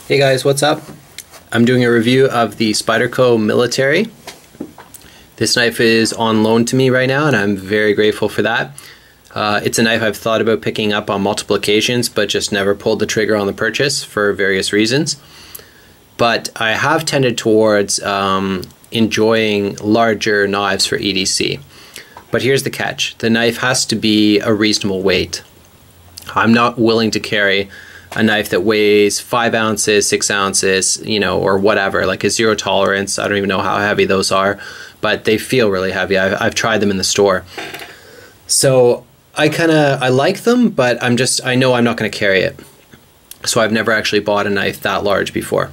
Hey guys, what's up? I'm doing a review of the Spyderco Military. This knife is on loan to me right now and I'm very grateful for that. It's a knife I've thought about picking up on multiple occasions but just never pulled the trigger on the purchase for various reasons. But I have tended towards enjoying larger knives for EDC. But here's the catch. The knife has to be a reasonable weight. I'm not willing to carry a knife that weighs 5 ounces, 6 ounces, or whatever, like a zero tolerance. I don't even know how heavy those are, but they feel really heavy. I've tried them in the store. So I like them, but I know I'm not going to carry it. So I've never actually bought a knife that large before.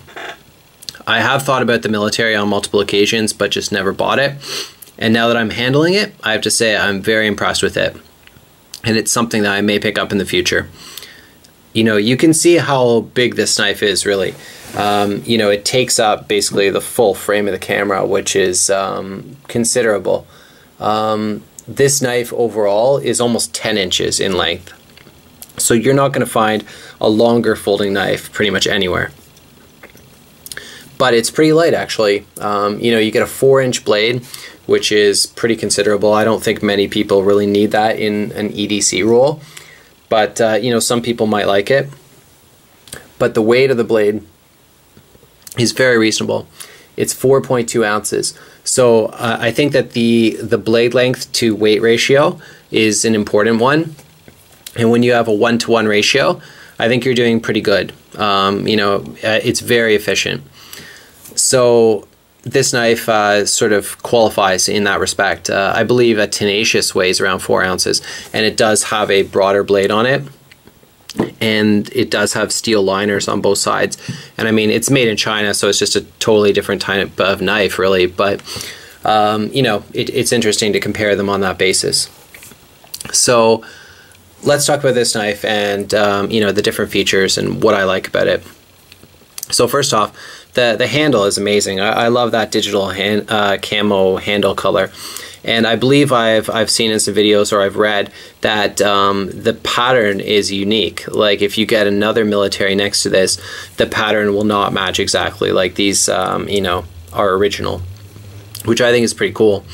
I have thought about the military on multiple occasions, but just never bought it. And now that I'm handling it, I have to say I'm very impressed with it. And it's something that I may pick up in the future. You can see how big this knife is, really. It takes up basically the full frame of the camera, which is considerable. This knife overall is almost 10 inches in length. So you're not going to find a longer folding knife pretty much anywhere. But it's pretty light, actually. You get a 4-inch blade, which is pretty considerable. I don't think many people really need that in an EDC roll. But, some people might like it. But the weight of the blade is very reasonable. It's 4.2 ounces. So I think that the blade length to weight ratio is an important one. And when you have a 1-to-1 ratio, I think you're doing pretty good. It's very efficient. So this knife sort of qualifies in that respect. I believe a Tenacious weighs around 4 ounces, and it does have a broader blade on it, and it does have steel liners on both sides. And I mean, it's made in China, so it's just a totally different type of knife, really. But it's interesting to compare them on that basis. So let's talk about this knife and the different features and what I like about it. So first off, the handle is amazing. I love that digital camo handle color, and I believe I've seen in some videos, or I've read that the pattern is unique. Like if you get another military next to this, the pattern will not match exactly. Like these are original, which I think is pretty cool.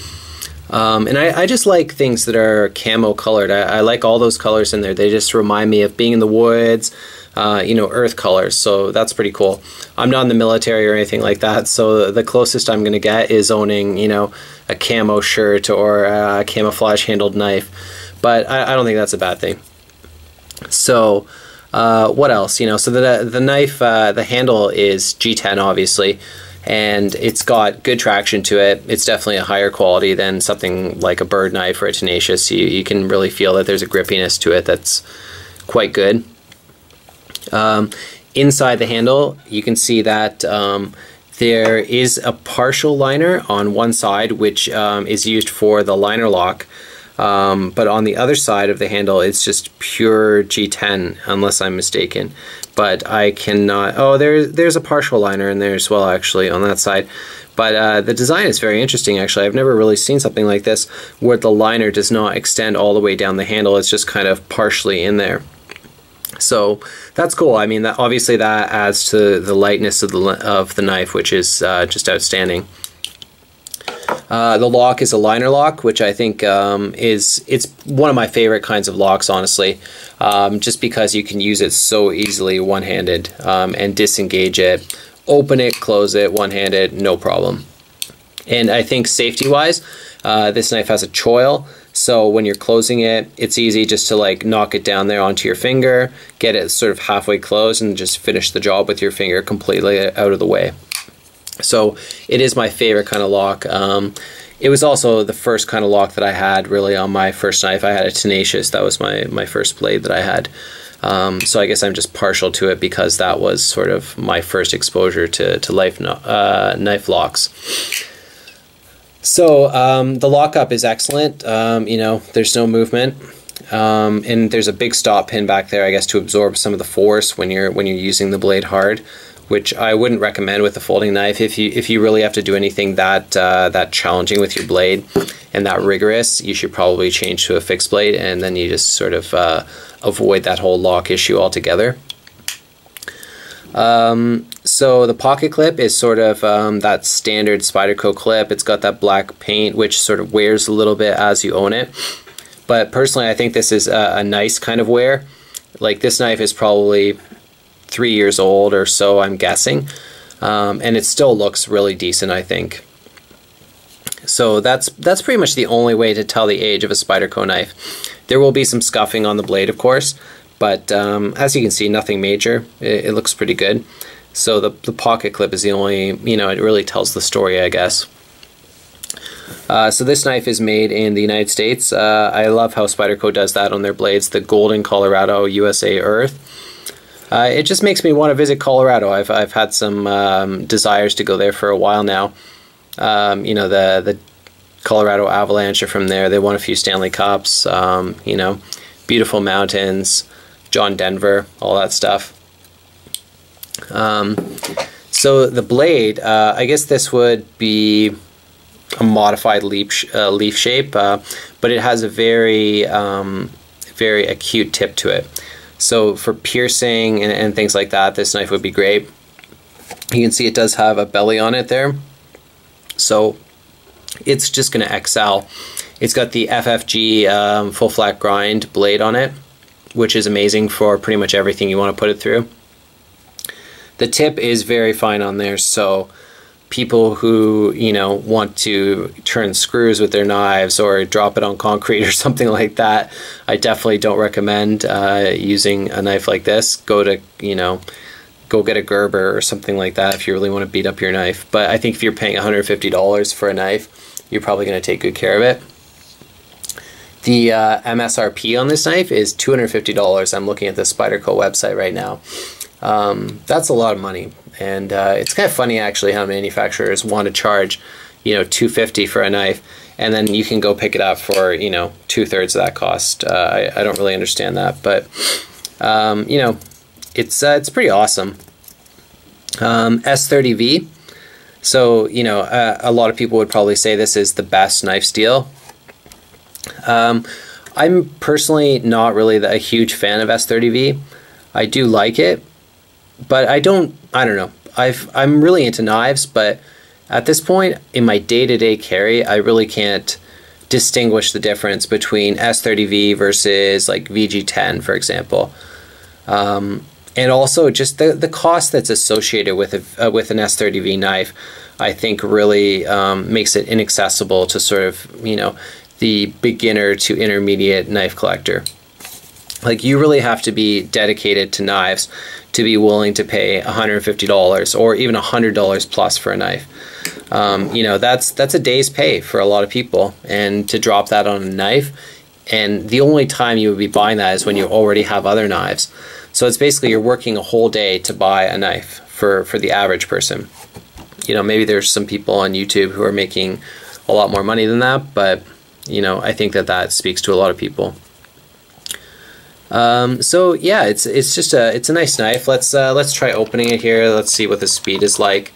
And I just like things that are camo colored. I like all those colors in there. They just remind me of being in the woods, earth colors. So that's pretty cool. I'm not in the military or anything like that, so the closest I'm going to get is owning, a camo shirt or a camouflage handled knife. But I don't think that's a bad thing. So what else? So the knife, the handle is G10, obviously. And it's got good traction to it. It's definitely a higher quality than something like a bird knife or a Tenacious. You can really feel that there's a grippiness to it that's quite good. Inside the handle, you can see that there is a partial liner on one side, which is used for the liner lock. But on the other side of the handle, it's just pure G10, unless I'm mistaken. But I cannot. Oh, there's a partial liner in there as well, actually, on that side. But the design is very interesting, actually. I've never really seen something like this where the liner does not extend all the way down the handle. It's just kind of partially in there. So that's cool. I mean, obviously that adds to the lightness of the knife, which is just outstanding. The lock is a liner lock, which I think it's one of my favorite kinds of locks, honestly, just because you can use it so easily one-handed and disengage it, open it, close it one-handed, no problem. And I think safety-wise, this knife has a choil, so when you're closing it, it's easy just to like knock it down there onto your finger, get it sort of halfway closed, and just finish the job with your finger completely out of the way. So it is my favorite kind of lock. It was also the first kind of lock that I had really on my first knife. I had a Tenacious. That was my first blade that I had. So I guess I'm just partial to it because that was sort of my first exposure to knife locks. So the lockup is excellent. There's no movement. And there's a big stop pin back there, I guess, to absorb some of the force when you're using the blade hard, which I wouldn't recommend with a folding knife. If you really have to do anything that challenging with your blade and that rigorous, you should probably change to a fixed blade, and then you just sort of avoid that whole lock issue altogether. So the pocket clip is sort of that standard Spyderco clip. It's got that black paint, which sort of wears a little bit as you own it. But personally, I think this is a nice kind of wear. Like, this knife is probably 3 years old or so, I'm guessing. And it still looks really decent, I think. So that's pretty much the only way to tell the age of a Spyderco knife. There will be some scuffing on the blade, of course, but as you can see, nothing major. It looks pretty good. So the pocket clip is the only, it really tells the story, I guess. So this knife is made in the United States. I love how Spyderco does that on their blades, the Golden Colorado USA Earth. It just makes me want to visit Colorado. I've had some desires to go there for a while now. The Colorado Avalanche are from there. They won a few Stanley Cups. Beautiful mountains, John Denver, all that stuff. So the blade, I guess this would be a modified leaf shape, but it has a very acute tip to it. So for piercing and things like that, this knife would be great. You can see it does have a belly on it there, so it's just going to excel. It's got the FFG full flat grind blade on it, which is amazing for pretty much everything you want to put it through. The tip is very fine on there, so people who want to turn screws with their knives or drop it on concrete or something like that, I definitely don't recommend using a knife like this. Go get a Gerber or something like that if you really want to beat up your knife. But I think if you're paying $150 for a knife, you're probably going to take good care of it. The MSRP on this knife is $250. I'm looking at the Spyderco website right now. That's a lot of money, and it's kind of funny actually how manufacturers want to charge $250 for a knife, and then you can go pick it up for 2/3 of that cost. I don't really understand that, but it's pretty awesome. S30V. So a lot of people would probably say this is the best knife steel. I'm personally not really a huge fan of S30V. I do like it, but I don't know. I'm really into knives, but at this point in my day-to-day carry, I really can't distinguish the difference between S30V versus like VG10, for example. And also just the cost that's associated with an S30V knife, I think really makes it inaccessible to sort of the beginner to intermediate knife collector. Like, you really have to be dedicated to knives to be willing to pay $150 or even $100 plus for a knife. That's a day's pay for a lot of people, and to drop that on a knife, and the only time you would be buying that is when you already have other knives. So it's basically you're working a whole day to buy a knife for the average person. Maybe there's some people on YouTube who are making a lot more money than that, but I think that speaks to a lot of people. So yeah, it's a nice knife. Let's try opening it here. Let's see what the speed is like.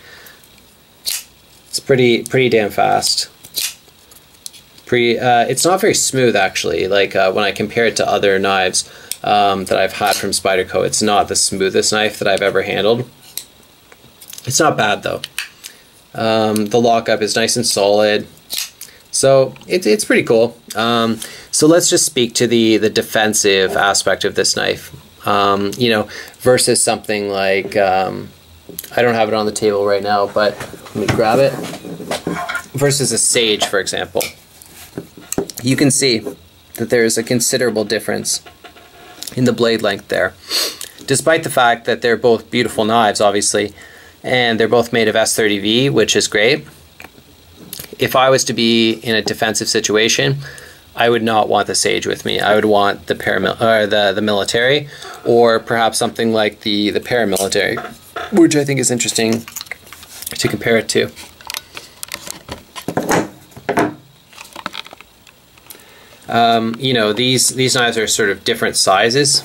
It's pretty damn fast. It's not very smooth actually. Like when I compare it to other knives that I've had from Spyderco, it's not the smoothest knife that I've ever handled. It's not bad though. The lockup is nice and solid. So it's pretty cool. So let's just speak to the defensive aspect of this knife. Versus something like, I don't have it on the table right now, but let me grab it. Versus a Sage, for example. You can see that there's a considerable difference in the blade length there. Despite the fact that they're both beautiful knives, obviously, and they're both made of S30V, which is great. If I was to be in a defensive situation, I would not want the Sage with me. I would want the the military, or perhaps something like the paramilitary, which I think is interesting to compare it to. These knives are sort of different sizes,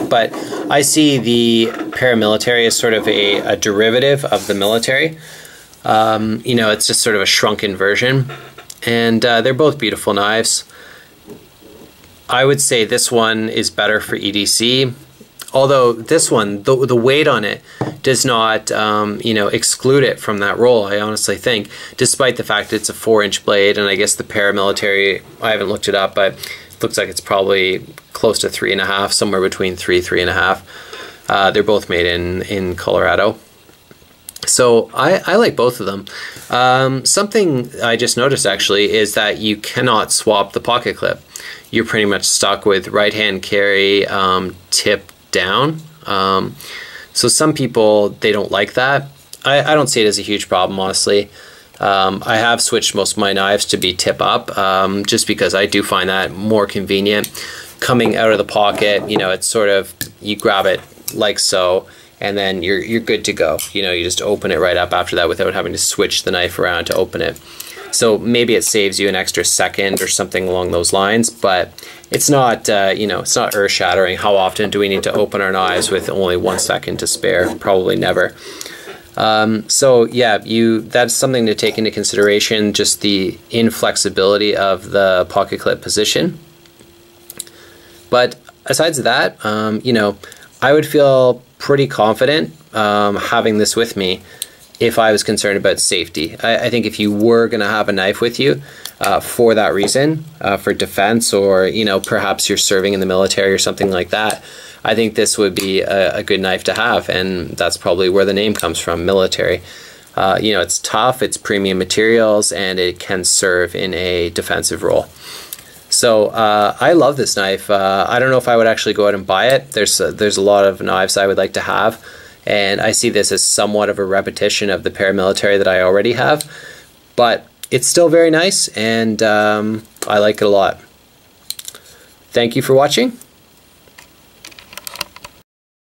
but I see the paramilitary as sort of a derivative of the military. It's just sort of a shrunken version, and they're both beautiful knives. I would say this one is better for EDC. Although this one, the weight on it does not, you know, exclude it from that role, I honestly think, despite the fact it's a 4-inch blade, and I guess the paramilitary, I haven't looked it up, but it looks like it's probably close to 3.5, somewhere between 3.5. They're both made in Colorado. So I like both of them. Something I just noticed actually is that you cannot swap the pocket clip. You're pretty much stuck with right-hand carry, tip down. So some people, they don't like that. I don't see it as a huge problem, honestly. I have switched most of my knives to be tip up, just because I do find that more convenient. Coming out of the pocket, you know, it's sort of, you grab it like so, and then you're good to go. You know, you just open it right up after that without having to switch the knife around to open it. So maybe it saves you an extra second or something along those lines, but it's not, you know, it's not earth-shattering. How often do we need to open our knives with only 1 second to spare? Probably never. So yeah, that's something to take into consideration, just the inflexibility of the pocket clip position. But aside from that, you know, I would feel pretty confident having this with me if I was concerned about safety. I think if you were going to have a knife with you for that reason, for defense, or, you know, perhaps you're serving in the military or something like that, I think this would be a good knife to have, and that's probably where the name comes from, military. You know, it's tough, it's premium materials, and it can serve in a defensive role. So I love this knife. I don't know if I would actually go out and buy it. There's a lot of knives I would like to have, and I see this as somewhat of a repetition of the paramilitary that I already have, but it's still very nice, and I like it a lot. Thank you for watching.